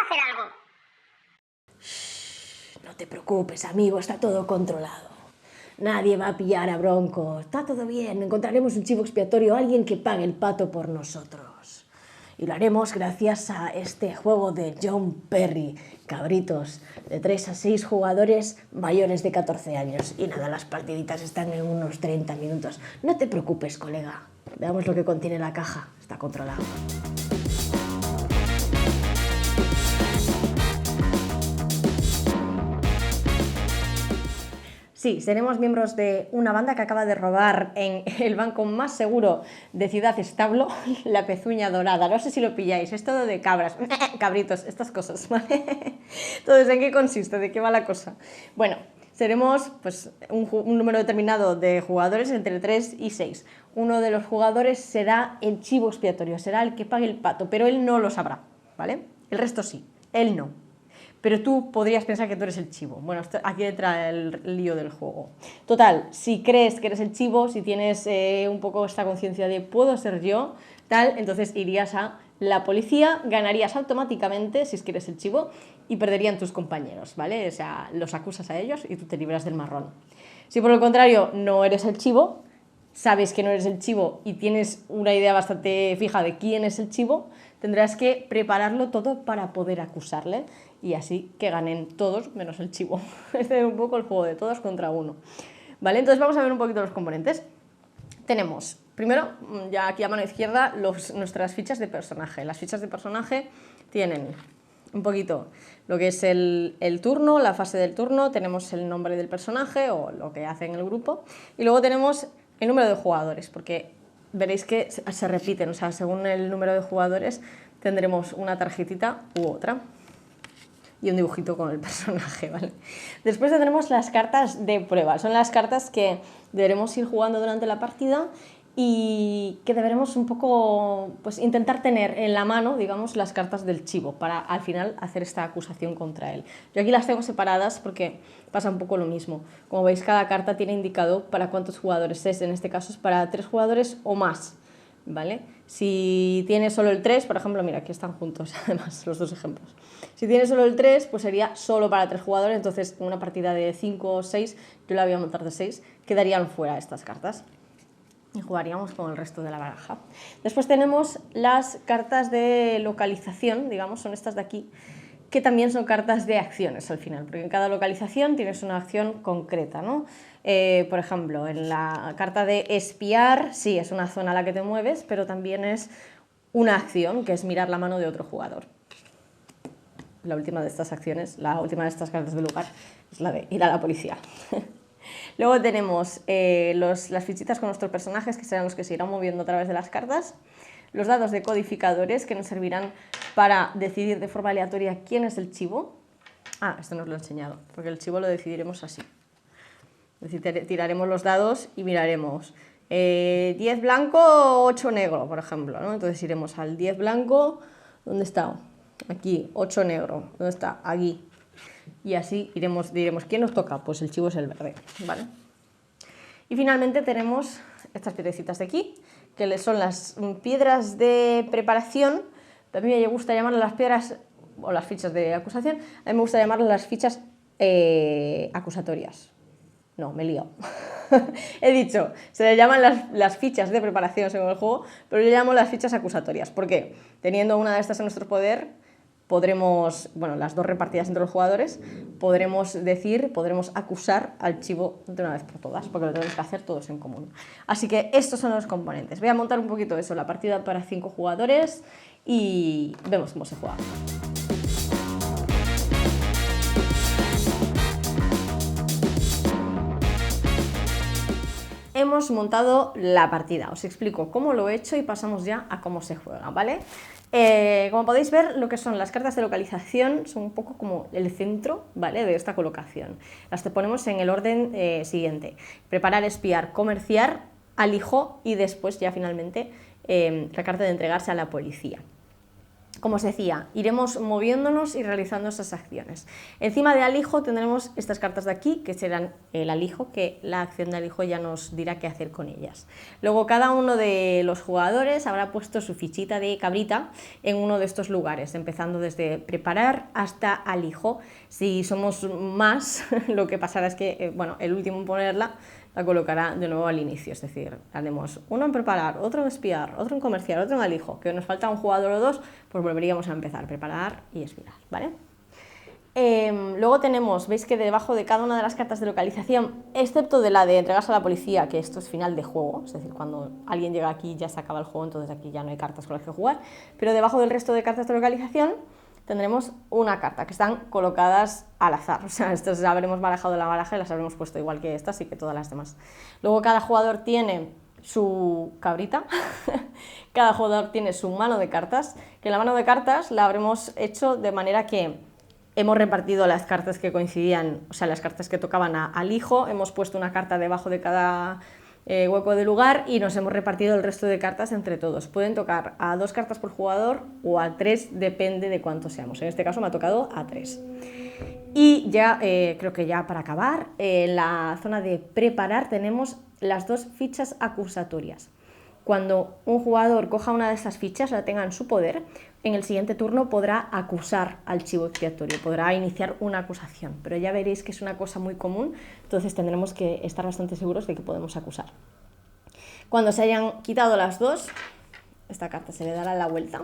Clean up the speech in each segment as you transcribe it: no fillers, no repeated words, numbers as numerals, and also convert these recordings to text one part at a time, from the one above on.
hacer algo. No te preocupes, amigo, está todo controlado. Nadie va a pillar a Bronco. Está todo bien, encontraremos un chivo expiatorio, alguien que pague el pato por nosotros. Y lo haremos gracias a este juego de John Perry. Cabritos, de 3 a 6 jugadores mayores de 14 años. Y nada, las partiditas están en unos 30 minutos. No te preocupes, colega. Veamos lo que contiene la caja. Está controlado. Sí, seremos miembros de una banda que acaba de robar en el banco más seguro de Ciudad Establo, la Pezuña Dorada. No sé si lo pilláis, es todo de cabras, cabritos, estas cosas, ¿vale? Entonces, ¿en qué consiste? ¿De qué va la cosa? Bueno, seremos pues, un número determinado de jugadores entre 3 y 6. Uno de los jugadores será el chivo expiatorio, será el que pague el pato, pero él no lo sabrá, ¿vale? El resto sí, él no. Pero tú podrías pensar que tú eres el chivo. Bueno, aquí entra el lío del juego. Total, si crees que eres el chivo, si tienes un poco esta conciencia de puedo ser yo, tal, entonces irías a la policía, ganarías automáticamente si es que eres el chivo y perderían tus compañeros, ¿vale? O sea, los acusas a ellos y tú te libras del marrón. Si por el contrario no eres el chivo, sabes que no eres el chivo y tienes una idea bastante fija de quién es el chivo, tendrás que prepararlo todo para poder acusarle y así que ganen todos menos el chivo. Este es un poco el juego de todos contra uno. ¿Vale? Entonces vamos a ver un poquito los componentes. Tenemos, primero, ya aquí a mano izquierda, nuestras fichas de personaje. Las fichas de personaje tienen un poquito lo que es el turno, la fase del turno, tenemos el nombre del personaje o lo que hace en el grupo y luego tenemos el número de jugadores, porque veréis que se repiten, o sea, según el número de jugadores tendremos una tarjetita u otra y un dibujito con el personaje, ¿vale? Después tendremos las cartas de prueba, son las cartas que deberemos ir jugando durante la partida y que deberemos un poco pues, intentar tener en la mano, digamos, las cartas del chivo para al final hacer esta acusación contra él. Yo aquí las tengo separadas porque pasa un poco lo mismo. Como veis, cada carta tiene indicado para cuántos jugadores es, en este caso es para 3 jugadores o más, ¿vale? Si tiene solo el 3, por ejemplo, mira, aquí están juntos además los dos ejemplos. Si tiene solo el 3, pues sería solo para 3 jugadores, entonces en una partida de 5 o 6, yo la voy a montar de 6, quedarían fuera estas cartas y jugaríamos con el resto de la baraja. Después tenemos las cartas de localización, digamos, son estas de aquí, que también son cartas de acciones al final, porque en cada localización tienes una acción concreta, ¿no? Por ejemplo, en la carta de espiar, sí, es una zona a la que te mueves, pero también es una acción, que es mirar la mano de otro jugador. La última de estas acciones, la última de estas cartas del lugar, es la de ir a la policía. Luego tenemos las fichitas con nuestros personajes, que serán los que se irán moviendo a través de las cartas. Los dados de codificadores, que nos servirán para decidir de forma aleatoria quién es el chivo. Ah, esto no os lo he enseñado, porque el chivo lo decidiremos así. Es decir, tiraremos los dados y miraremos 10 blanco, 8 negro, por ejemplo, ¿no? Entonces iremos al 10 blanco, ¿dónde está? Aquí, 8 negro, ¿dónde está? Aquí. Y así diremos, ¿quién nos toca? Pues el chivo es el verde, ¿vale? Y finalmente tenemos estas piedrecitas de aquí, que son las piedras de preparación. A mí me gusta llamarlas las piedras, o las fichas de acusación, a mí me gusta llamarlas las fichas acusatorias. No, me he liado. He dicho, se le llaman las fichas de preparación según el juego, pero yo llamo las fichas acusatorias. ¿Por qué? Teniendo una de estas en nuestro poder, podremos, bueno, las dos repartidas entre los jugadores, podremos acusar al chivo de una vez por todas, porque lo tenemos que hacer todos en común. Así que estos son los componentes. Voy a montar un poquito eso, la partida para 5 jugadores y vemos cómo se juega. Hemos montado la partida, os explico cómo lo he hecho y pasamos ya a cómo se juega, ¿vale? Como podéis ver, lo que son las cartas de localización son un poco como el centro, ¿vale?, de esta colocación. Las te ponemos en el orden siguiente: preparar, espiar, comerciar, alijo y después ya finalmente la carta de entregarse a la policía. como os decía, iremos moviéndonos y realizando esas acciones. Encima de alijo tendremos estas cartas de aquí, que serán el alijo, que la acción de alijo ya nos dirá qué hacer con ellas. Luego cada uno de los jugadores habrá puesto su fichita de cabrita en uno de estos lugares, empezando desde preparar hasta alijo. Si somos más, lo que pasará es que bueno, el último en ponerla la colocará de nuevo al inicio, es decir, haremos uno en preparar, otro en espiar, otro en comerciar, otro en alijo, que nos falta un jugador o dos, pues volveríamos a empezar, preparar y espiar, ¿vale? Luego tenemos, veis que debajo de cada una de las cartas de localización, excepto de la de entregarse a la policía, que esto es final de juego, es decir, cuando alguien llega aquí ya se acaba el juego, entonces aquí ya no hay cartas con las que jugar, pero debajo del resto de cartas de localización tendremos una carta, que están colocadas al azar, o sea, estas habremos barajado la baraja y las habremos puesto igual que estas y que todas las demás. Luego cada jugador tiene su cabrita, cada jugador tiene su mano de cartas, que la mano de cartas la habremos hecho de manera que hemos repartido las cartas que coincidían, o sea, las cartas que tocaban al hijo, hemos puesto una carta debajo de cada hueco de lugar y nos hemos repartido el resto de cartas entre todos. Pueden tocar a 2 cartas por jugador o a 3, depende de cuántos seamos. En este caso me ha tocado a 3. Y ya, creo que ya para acabar, en la zona de preparar tenemos las 2 fichas acusatorias. Cuando un jugador coja una de esas fichas, la tenga en su poder, en el siguiente turno podrá acusar al chivo expiatorio, podrá iniciar una acusación, pero ya veréis que es una cosa muy común, entonces tendremos que estar bastante seguros de que podemos acusar. Cuando se hayan quitado las 2, esta carta se le dará la vuelta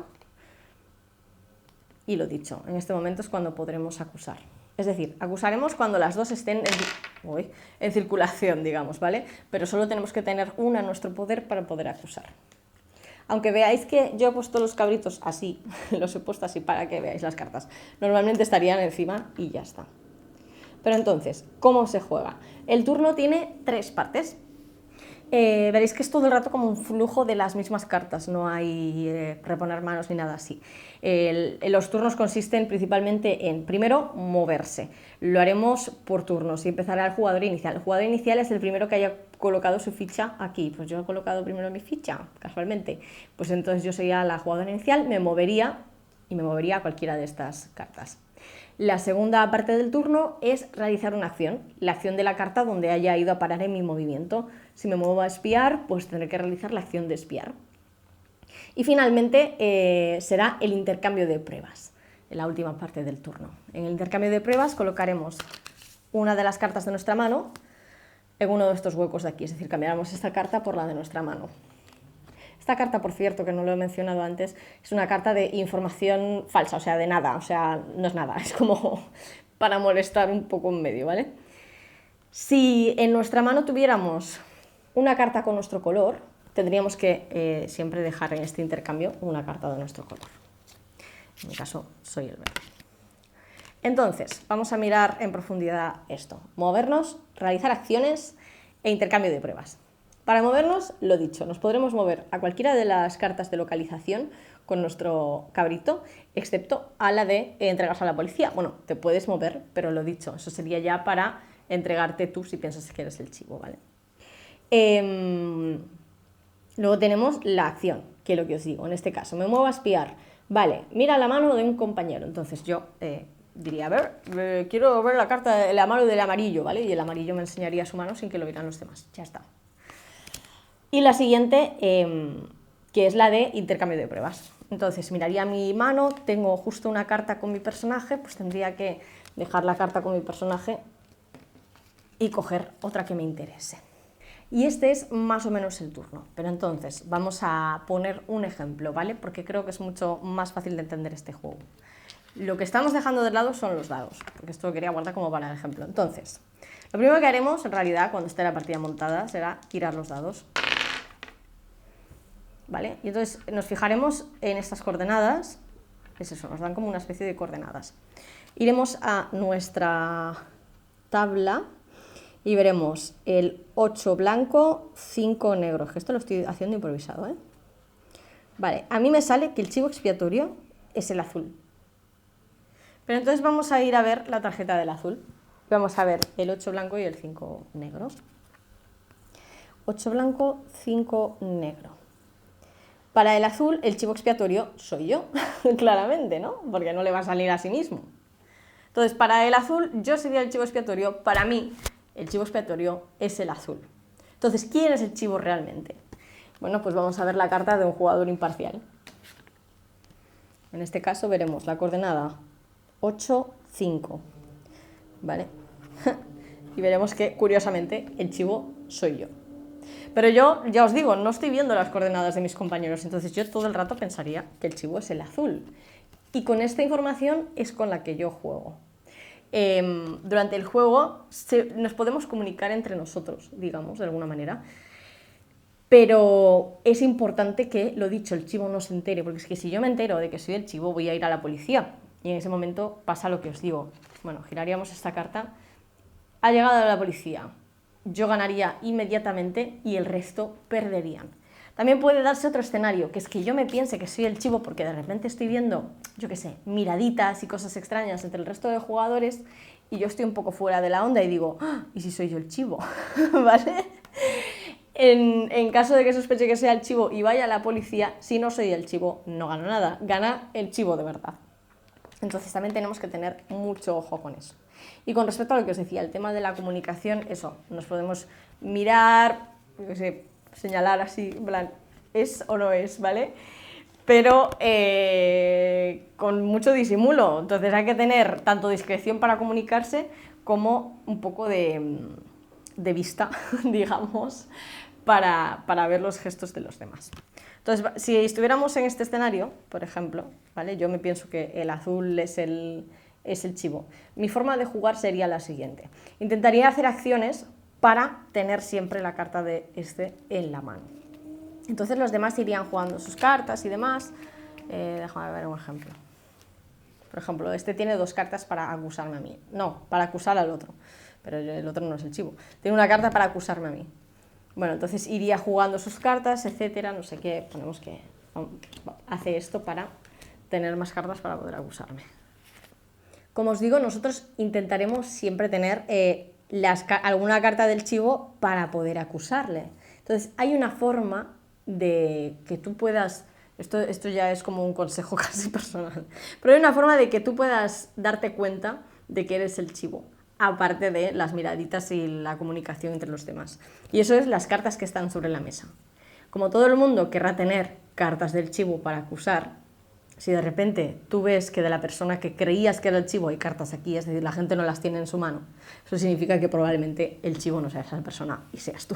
y lo dicho, en este momento es cuando podremos acusar. Es decir, acusaremos cuando las 2 estén en circulación, digamos, ¿vale? Pero solo tenemos que tener una en nuestro poder para poder acusar. Aunque veáis que yo he puesto los cabritos así, los he puesto así para que veáis las cartas. Normalmente estarían encima y ya está. Pero entonces, ¿cómo se juega? El turno tiene 3 partes. Veréis que es todo el rato como un flujo de las mismas cartas, no hay reponer manos ni nada así. Los turnos consisten principalmente en, primero, moverse. Lo haremos por turnos y empezará el jugador inicial. El jugador inicial es el primero que haya colocado su ficha aquí. Pues yo he colocado primero mi ficha, casualmente. Pues entonces yo sería la jugadora inicial, me movería y me movería a cualquiera de estas cartas. La segunda parte del turno es realizar una acción, la acción de la carta donde haya ido a parar en mi movimiento. Si me muevo a espiar, pues tendré que realizar la acción de espiar. Y finalmente será el intercambio de pruebas, en la última parte del turno. En el intercambio de pruebas colocaremos una de las cartas de nuestra mano en uno de estos huecos de aquí, es decir, cambiaremos esta carta por la de nuestra mano. Esta carta, por cierto, que no lo he mencionado antes, es una carta de información falsa, o sea, de nada, o sea, no es nada, es como para molestar un poco en medio, ¿vale? Si en nuestra mano tuviéramos una carta con nuestro color, tendríamos que siempre dejar en este intercambio una carta de nuestro color. En mi caso, soy el verde. Entonces, vamos a mirar en profundidad esto. Movernos, realizar acciones e intercambio de pruebas. Para movernos, lo dicho, nos podremos mover a cualquiera de las cartas de localización con nuestro cabrito, excepto a la de entregarse a la policía. Bueno, te puedes mover, pero lo dicho, eso sería ya para entregarte tú si piensas que eres el chivo, ¿vale? Luego tenemos la acción, que es lo que os digo, en este caso, me muevo a espiar. Vale, mira la mano de un compañero, entonces yo diría, a ver, quiero ver la mano del amarillo, ¿vale? Y el amarillo me enseñaría su mano sin que lo vieran los demás, ya está. Y la siguiente, que es la de intercambio de pruebas. Entonces miraría mi mano, tengo justo una carta con mi personaje, pues tendría que dejar la carta con mi personaje y coger otra que me interese. Y este es más o menos el turno, pero entonces vamos a poner un ejemplo, ¿vale? Porque creo que es mucho más fácil de entender este juego. Lo que estamos dejando de lado son los dados, porque esto lo quería guardar como para el ejemplo. Entonces, lo primero que haremos, en realidad, cuando esté la partida montada, será tirar los dados. ¿Vale? Y entonces nos fijaremos en estas coordenadas, es eso, nos dan como una especie de coordenadas. Iremos a nuestra tabla y veremos el 8 blanco, 5 negro, que esto lo estoy haciendo improvisado, ¿eh? Vale, a mí me sale que el chivo expiatorio es el azul. Pero entonces vamos a ir a ver la tarjeta del azul. Vamos a ver el 8 blanco y el 5 negro. 8 blanco, 5 negro. Para el azul, el chivo expiatorio soy yo, claramente, ¿no? Porque no le va a salir a sí mismo. Entonces, para el azul, yo sería el chivo expiatorio. Para mí, el chivo expiatorio es el azul. Entonces, ¿quién es el chivo realmente? Bueno, pues vamos a ver la carta de un jugador imparcial. En este caso veremos la coordenada 8, 5, ¿vale? Y veremos que, curiosamente, el chivo soy yo. Pero yo, ya os digo, no estoy viendo las coordenadas de mis compañeros, entonces yo todo el rato pensaría que el chivo es el azul. Y con esta información es con la que yo juego. Durante el juego nos podemos comunicar entre nosotros, digamos, de alguna manera. Pero es importante que, lo dicho, el chivo no se entere, porque es que si yo me entero de que soy el chivo, voy a ir a la policía. Y en ese momento pasa lo que os digo. Bueno, giraríamos esta carta. Ha llegado la policía. Yo ganaría inmediatamente y el resto perderían. También puede darse otro escenario, que es que yo me piense que soy el chivo porque de repente estoy viendo, yo qué sé, miraditas y cosas extrañas entre el resto de jugadores y yo estoy un poco fuera de la onda y digo, ¡ah! ¿Y si soy yo el chivo? ¿Vale? En caso de que sospeche que sea el chivo y vaya a la policía, si no soy el chivo, no gano nada, gana el chivo de verdad. Entonces también tenemos que tener mucho ojo con eso. Y con respecto a lo que os decía, el tema de la comunicación, eso, nos podemos mirar, yo qué sé, señalar así, en plan, es o no es, ¿vale? Pero con mucho disimulo, entonces hay que tener tanto discreción para comunicarse como un poco de vista, digamos, para ver los gestos de los demás. Entonces, si estuviéramos en este escenario, por ejemplo, ¿vale? Yo me pienso que el azul es el chivo. Mi forma de jugar sería la siguiente. Intentaría hacer acciones para tener siempre la carta de este en la mano. Entonces los demás irían jugando sus cartas y demás. Déjame ver un ejemplo. Por ejemplo, este tiene 2 cartas para acusarme a mí. No, para acusar al otro. Pero el otro no es el chivo. Tiene una carta para acusarme a mí. Bueno, entonces iría jugando sus cartas, etcétera, no sé qué. Ponemos que hace esto para tener más cartas para poder acusarme. Como os digo, nosotros intentaremos siempre tener alguna carta del chivo para poder acusarle. Entonces, hay una forma de que tú puedas... Esto ya es como un consejo casi personal. Pero hay una forma de que tú puedas darte cuenta de que eres el chivo, aparte de las miraditas y la comunicación entre los demás. Y eso es las cartas que están sobre la mesa. Como todo el mundo querrá tener cartas del chivo para acusar, si de repente tú ves que de la persona que creías que era el chivo hay cartas aquí, es decir, la gente no las tiene en su mano, eso significa que probablemente el chivo no sea esa persona y seas tú.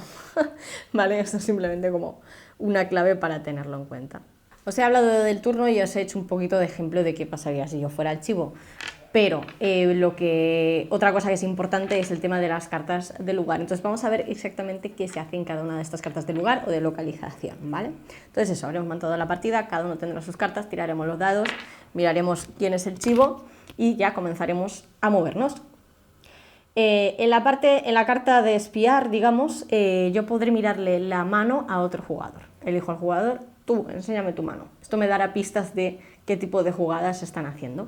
¿Vale? Esto es simplemente como una clave para tenerlo en cuenta. Os he hablado del turno y os he hecho un poquito de ejemplo de qué pasaría si yo fuera el chivo. Pero otra cosa que es importante es el tema de las cartas de lugar. Entonces vamos a ver exactamente qué se hace en cada una de estas cartas de lugar o de localización, ¿vale? Entonces eso, habremos montado la partida, cada uno tendrá sus cartas, tiraremos los dados, miraremos quién es el chivo y ya comenzaremos a movernos. En la carta de espiar, digamos, yo podré mirarle la mano a otro jugador. Elijo al jugador, tú, enséñame tu mano. Esto me dará pistas de qué tipo de jugadas se están haciendo.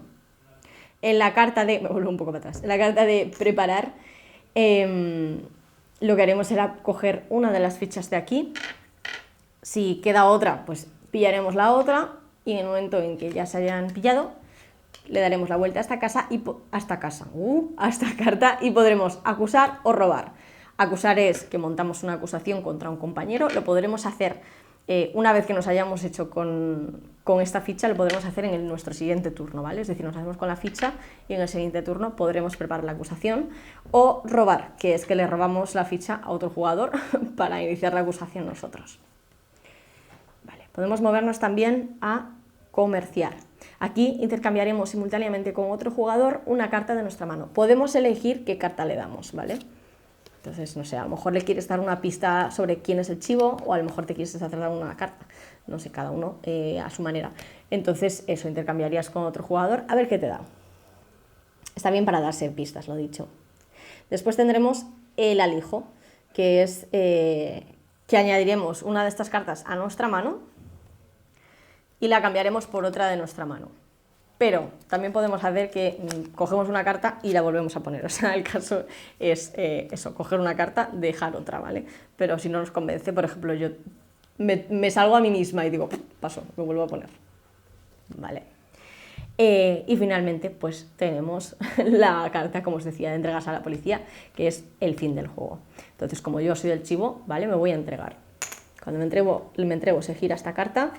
En la carta de... Me vuelvo un poco para atrás. En la carta de preparar, lo que haremos será coger una de las fichas de aquí. Si queda otra, pues pillaremos la otra. Y en el momento en que ya se hayan pillado, le daremos la vuelta a esta carta y podremos acusar o robar. Acusar es que montamos una acusación contra un compañero. Lo podremos hacer... una vez que nos hayamos hecho con esta ficha, lo podremos hacer en nuestro siguiente turno, ¿vale? Es decir, nos hacemos con la ficha y en el siguiente turno podremos preparar la acusación. O robar, que es que le robamos la ficha a otro jugador para iniciar la acusación nosotros. Vale, podemos movernos también a comerciar. Aquí intercambiaremos simultáneamente con otro jugador una carta de nuestra mano. Podemos elegir qué carta le damos, ¿vale? Entonces, no sé, a lo mejor le quieres dar una pista sobre quién es el chivo o a lo mejor te quieres hacer dar una carta. No sé, cada uno a su manera. Entonces, eso, intercambiarías con otro jugador a ver qué te da. Está bien para darse pistas, lo dicho. Después tendremos el alijo, que es que añadiremos una de estas cartas a nuestra mano y la cambiaremos por otra de nuestra mano. Pero también podemos hacer que cogemos una carta y la volvemos a poner. O sea, el caso es eso, coger una carta, dejar otra, ¿vale? Pero si no nos convence, por ejemplo, yo me salgo a mí misma y digo, paso, me vuelvo a poner. Vale. Y finalmente, pues tenemos la carta, como os decía, de entregarse a la policía, que es el fin del juego. Entonces, como yo soy el chivo, ¿vale? Me voy a entregar. Cuando me entrego, se gira esta carta.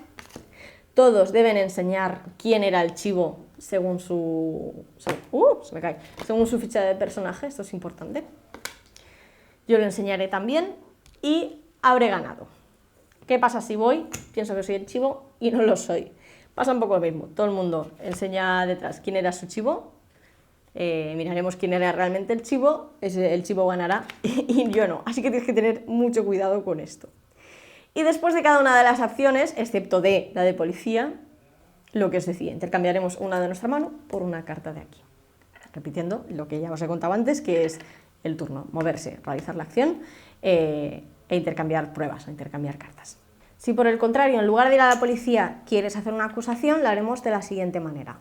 Todos deben enseñar quién era el chivo según su... se me cae. Según su ficha de personaje, esto es importante. Yo lo enseñaré también y habré ganado. ¿Qué pasa si voy? Pienso que soy el chivo y no lo soy. Pasa un poco lo mismo. Todo el mundo enseña detrás quién era su chivo. Miraremos quién era realmente el chivo. El chivo ganará y yo no. Así que tienes que tener mucho cuidado con esto. Y después de cada una de las acciones, excepto de la de policía, lo que os decía, intercambiaremos una de nuestra mano por una carta de aquí. Repitiendo lo que ya os he contado antes, que es el turno, moverse, realizar la acción e intercambiar pruebas o intercambiar cartas. Si por el contrario, en lugar de ir a la policía, quieres hacer una acusación, la haremos de la siguiente manera.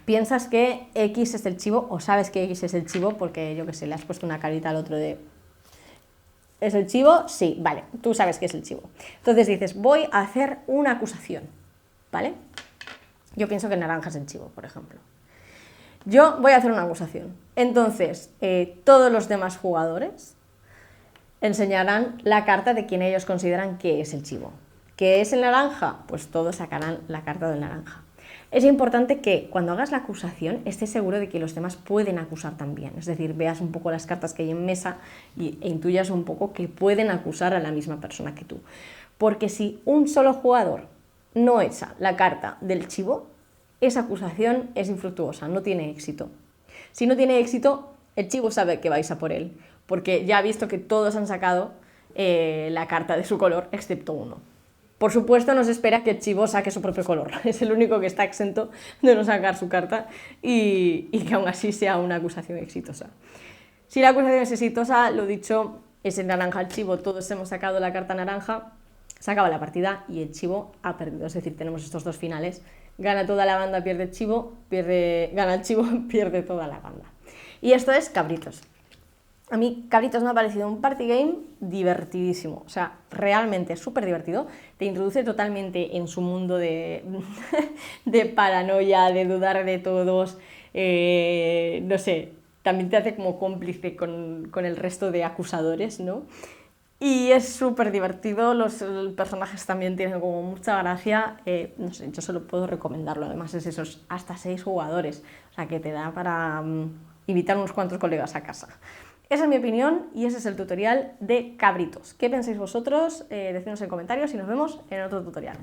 Piensas que X es el chivo, o sabes que X es el chivo, porque yo que sé, le has puesto una carita al otro de... ¿Es el chivo? Sí, vale, tú sabes que es el chivo. Entonces dices, voy a hacer una acusación, ¿vale? Yo pienso que naranja es el chivo, por ejemplo. Yo voy a hacer una acusación. Entonces, todos los demás jugadores enseñarán la carta de quien ellos consideran que es el chivo. ¿Que es el naranja? Pues todos sacarán la carta del naranja. Es importante que cuando hagas la acusación estés seguro de que los demás pueden acusar también. Es decir, veas un poco las cartas que hay en mesa e intuyas un poco que pueden acusar a la misma persona que tú. Porque si un solo jugador no echa la carta del chivo, esa acusación es infructuosa, no tiene éxito. Si no tiene éxito, el chivo sabe que vais a por él, porque ya ha visto que todos han sacado la carta de su color, excepto uno. Por supuesto, no se espera que el chivo saque su propio color. Es el único que está exento de no sacar su carta y que aún así sea una acusación exitosa. Si la acusación es exitosa, lo dicho, es el naranja el chivo, todos hemos sacado la carta naranja, se acaba la partida y el chivo ha perdido. Es decir, tenemos estos dos finales. Gana toda la banda, pierde el chivo, gana el chivo, pierde toda la banda. Y esto es Cabritos. A mí Cabritos me ha parecido un party game divertidísimo, o sea, realmente súper divertido. Te introduce totalmente en su mundo de paranoia, de dudar de todos, no sé, también te hace como cómplice con el resto de acusadores, ¿no? Y es súper divertido, los personajes también tienen como mucha gracia, no sé, yo solo puedo recomendarlo, además es esos hasta 6 jugadores, o sea que te da para invitar unos cuantos colegas a casa. Esa es mi opinión y ese es el tutorial de Cabritos. ¿Qué pensáis vosotros? Decidnos en comentarios y nos vemos en otro tutorial.